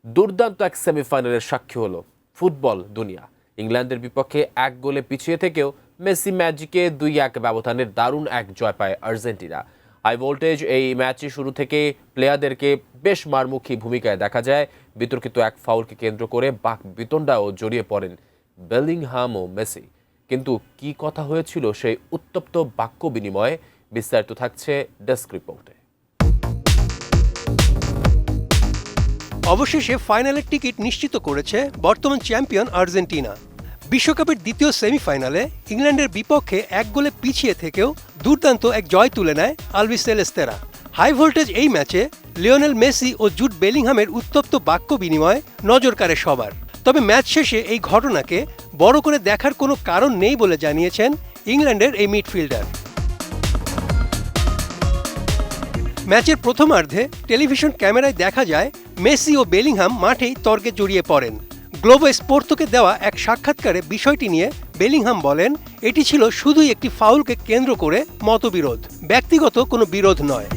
দুর্দান্ত এক সেমিফাইনালের সাক্ষী হলো ফুটবল দুনিয়া। ইংল্যান্ডের বিপক্ষে 1 গোলে পিছিয়ে থেকেও মেসি ম্যাজিকে 2-1 ব্যবধানের দারুণ এক জয় পায় আর্জেন্টিনা। হাই ভোল্টেজ এই ম্যাচে শুরু থেকে প্লেয়ারদেরকে বেশ মারমুখী ভূমিকায় দেখা যায়। বিতর্কিত এক ফাউলকে কেন্দ্র করে বাক বিতণ্ডাও জড়িয়ে পড়েন বেলিংহাম ও মেসি। কিন্তু কি কথা হয়েছিল সেই উত্তপ্ত বাক্য বিনিময়ে, বিস্তারিত থাকছে ডেস্ক রিপোর্টে। অবশেষে ফাইনালের টিকিট নিশ্চিত করেছে বর্তমান চ্যাম্পিয়ন আর্জেন্টিনা। বিশ্বকাপের দ্বিতীয় সেমিফাইনালে ইংল্যান্ডের বিপক্ষে 1 গোলে পিছিয়ে থেকেও দুর্দান্ত এক জয় তুলে নেয় আলবিসেলেস্তেরা। হাই ভোল্টেজ এই ম্যাচে লিওনেল মেসি ও জুড বেলিংহামের উত্তপ্ত বাক্য বিনিময় নজর কাড়ে সবার। তবে ম্যাচ শেষে এই ঘটনাকে বড় করে দেখার কোনো কারণ নেই বলে জানিয়েছেন ইংল্যান্ডের এই মিডফিল্ডার। ম্যাচের প্রথমার্ধে টেলিভিশন ক্যামেরায় দেখা যায় মেসি ও বেলিংহাম মাঠেই তর্কে জড়িয়ে পড়েন। গ্লোবো স্পোর্তকে দেওয়া এক সাক্ষাৎকারে বিষয়টি নিয়ে বেলিংহাম বলেন, এটি ছিল শুধুই একটি ফাউলকে কেন্দ্র করে মতবিরোধ, ব্যক্তিগত কোনো বিরোধ নয়।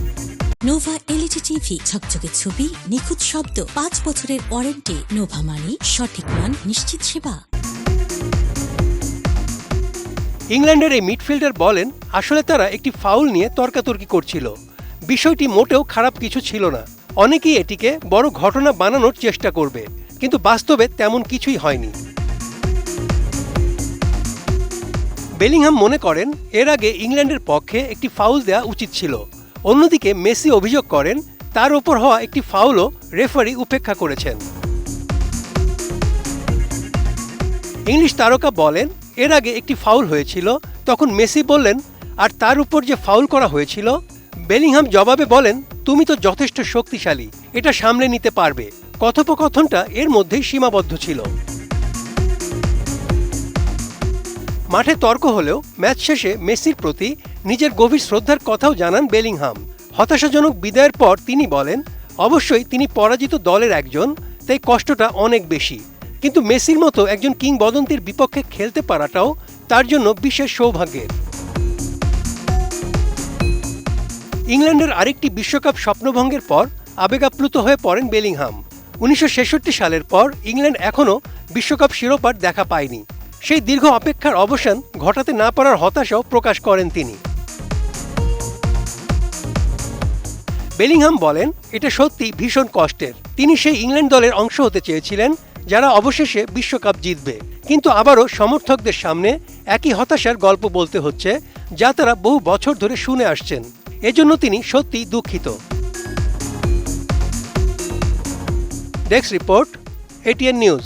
নোভা এলইডি টিভি, ঝকঝকে ছবি, নিখুঁত শব্দ, 5 বছরের ওয়ারেন্টি। নোভা মানে সঠিক মান, নিশ্চিত সেবা। ইংল্যান্ডের এই মিডফিল্ডার বলেন, আসলে তারা একটি ফাউল নিয়ে তর্কাতর্কি করছিল। বিষয়টি মোটেও খারাপ কিছু ছিল না। অনেকেই এটিকে বড় ঘটনা বানানোর চেষ্টা করবে, কিন্তু বাস্তবে তেমন কিছুই হয়নি। বেলিংহাম মনে করেন এর আগে ইংল্যান্ডের পক্ষে একটি ফাউল দেওয়া উচিত ছিল। অন্যদিকে মেসি অভিযোগ করেন তার ওপর হওয়া একটি ফাউলও রেফারি উপেক্ষা করেছেন। ইংলিশ তারকা বলেন, এর আগে একটি ফাউল হয়েছিল, তখন মেসি বললেন, আর তার উপর যে ফাউল করা হয়েছিল। বেলিংহাম জবাবে বলেন, তুমি তো যথেষ্ট শক্তিশালী, এটা সামলে নিতে পারবে। কথোপকথনটা এর মধ্যেই সীমাবদ্ধ ছিল। মাঠে তর্ক হলেও ম্যাচ শেষে মেসির প্রতি নিজের গভীর শ্রদ্ধার কথাও জানান বেলিংহাম। হতাশাজনক বিদায়ের পর তিনি বলেন, অবশ্যই তিনি পরাজিত দলের একজন, তাই কষ্টটা অনেক বেশি, কিন্তু মেসির মতো একজন কিংবদন্তির বিপক্ষে খেলতে পারাটাও তার জন্য বিশেষ সৌভাগ্যের। ইংল্যান্ডের আরেকটি বিশ্বকাপ স্বপ্নভঙ্গের পর আবেগাপ্লুত হয়ে পড়েন বেলিংহাম। 1966 সালের পর ইংল্যান্ড এখনও বিশ্বকাপ শিরোপার দেখা পায়নি। সেই দীর্ঘ অপেক্ষার অবসান ঘটাতে না পারার হতাশাও প্রকাশ করেন তিনি। বেলিংহাম বলেন, এটা সত্যি ভীষণ কষ্টের। তিনি সেই ইংল্যান্ড দলের অংশ হতে চেয়েছিলেন যারা অবশেষে বিশ্বকাপ জিতবে, কিন্তু আবারও সমর্থকদের সামনে একই হতাশার গল্প বলতে হচ্ছে, যা তারা বহু বছর ধরে শুনে আসছেন। এজন্য তিনি সত্যিই দুঃখিত। Desk report, ATN news.